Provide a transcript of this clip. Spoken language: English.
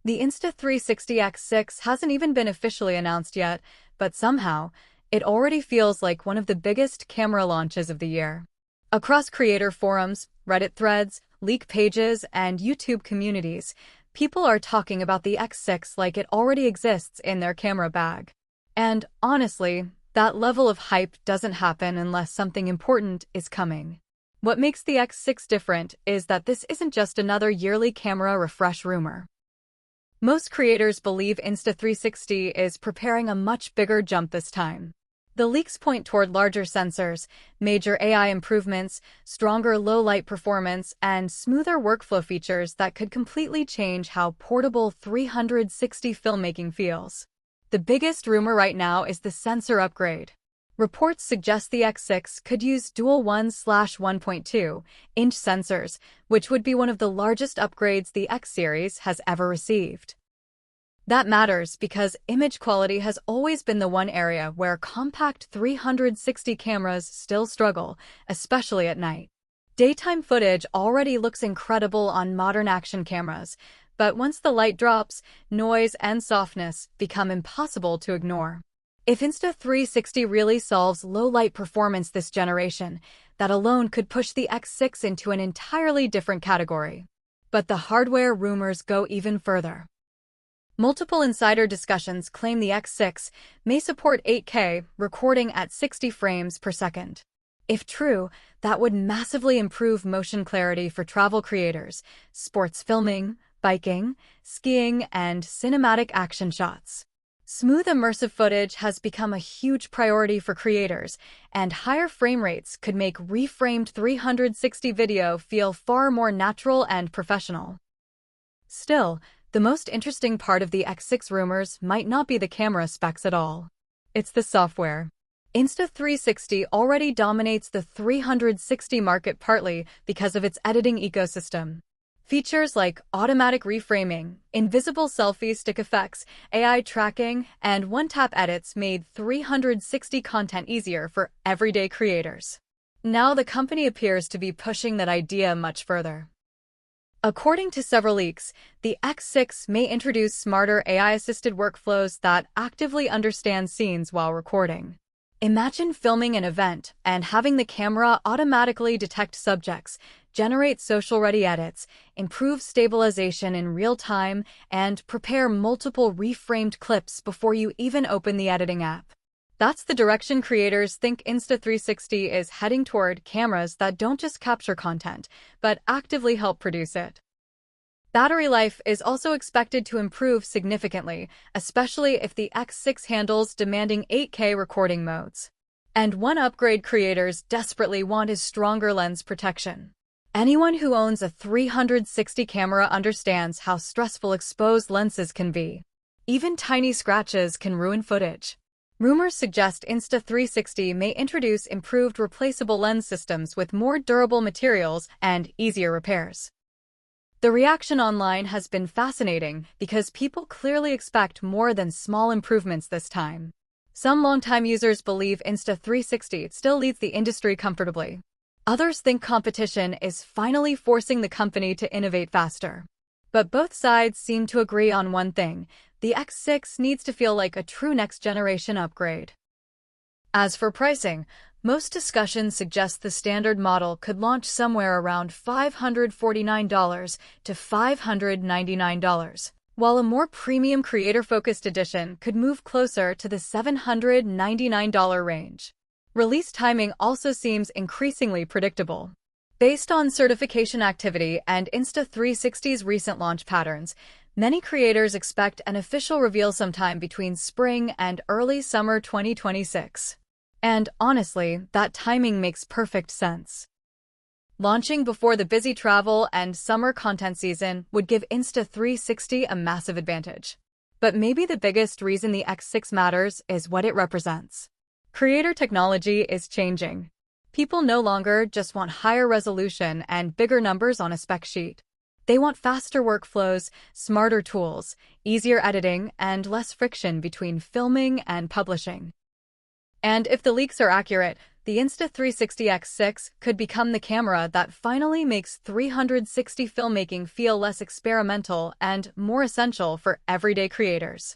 The Insta360 X6 hasn't even been officially announced yet, but somehow, it already feels like one of the biggest camera launches of the year. Across creator forums, Reddit threads, leak pages, and YouTube communities, people are talking about the X6 like it already exists in their camera bag. And honestly, that level of hype doesn't happen unless something important is coming. What makes the X6 different is that this isn't just another yearly camera refresh rumor. Most creators believe Insta360 is preparing a much bigger jump this time. The leaks point toward larger sensors, major AI improvements, stronger low-light performance, and smoother workflow features that could completely change how portable 360 filmmaking feels. The biggest rumor right now is the sensor upgrade. Reports suggest the X6 could use dual 1/1.2-inch sensors, which would be one of the largest upgrades the X series has ever received. That matters because image quality has always been the one area where compact 360 cameras still struggle, especially at night. Daytime footage already looks incredible on modern action cameras, but once the light drops, noise and softness become impossible to ignore. If Insta360 really solves low-light performance this generation, that alone could push the X6 into an entirely different category. But the hardware rumors go even further. Multiple insider discussions claim the X6 may support 8K recording at 60 frames per second. If true, that would massively improve motion clarity for travel creators, sports filming, biking, skiing, and cinematic action shots. Smooth immersive footage has become a huge priority for creators, and higher frame rates could make reframed 360 video feel far more natural and professional. Still, the most interesting part of the X6 rumors might not be the camera specs at all. It's the software. Insta360 already dominates the 360 market partly because of its editing ecosystem. Features like automatic reframing, invisible selfie stick effects, AI tracking, and one-tap edits made 360 content easier for everyday creators. Now the company appears to be pushing that idea much further. According to several leaks, the X6 may introduce smarter AI-assisted workflows that actively understand scenes while recording. Imagine filming an event and having the camera automatically detect subjects, generate social-ready edits, improve stabilization in real time, and prepare multiple reframed clips before you even open the editing app. That's the direction creators think Insta360 is heading toward: cameras that don't just capture content, but actively help produce it. Battery life is also expected to improve significantly, especially if the X6 handles demanding 8K recording modes. And one upgrade creators desperately want is stronger lens protection. Anyone who owns a 360 camera understands how stressful exposed lenses can be. Even tiny scratches can ruin footage. Rumors suggest Insta360 may introduce improved replaceable lens systems with more durable materials and easier repairs. The reaction online has been fascinating because people clearly expect more than small improvements this time. Some longtime users believe Insta360 still leads the industry comfortably. Others think competition is finally forcing the company to innovate faster. But both sides seem to agree on one thing: the X6 needs to feel like a true next-generation upgrade. As for pricing, most discussions suggest the standard model could launch somewhere around $549 to $599, while a more premium creator-focused edition could move closer to the $799 range. Release timing also seems increasingly predictable. Based on certification activity and Insta360's recent launch patterns, many creators expect an official reveal sometime between spring and early summer 2026. And honestly, that timing makes perfect sense. Launching before the busy travel and summer content season would give Insta360 a massive advantage. But maybe the biggest reason the X6 matters is what it represents. Creator technology is changing. People no longer just want higher resolution and bigger numbers on a spec sheet. They want faster workflows, smarter tools, easier editing, and less friction between filming and publishing. And if the leaks are accurate, the Insta360 X6 could become the camera that finally makes 360 filmmaking feel less experimental and more essential for everyday creators.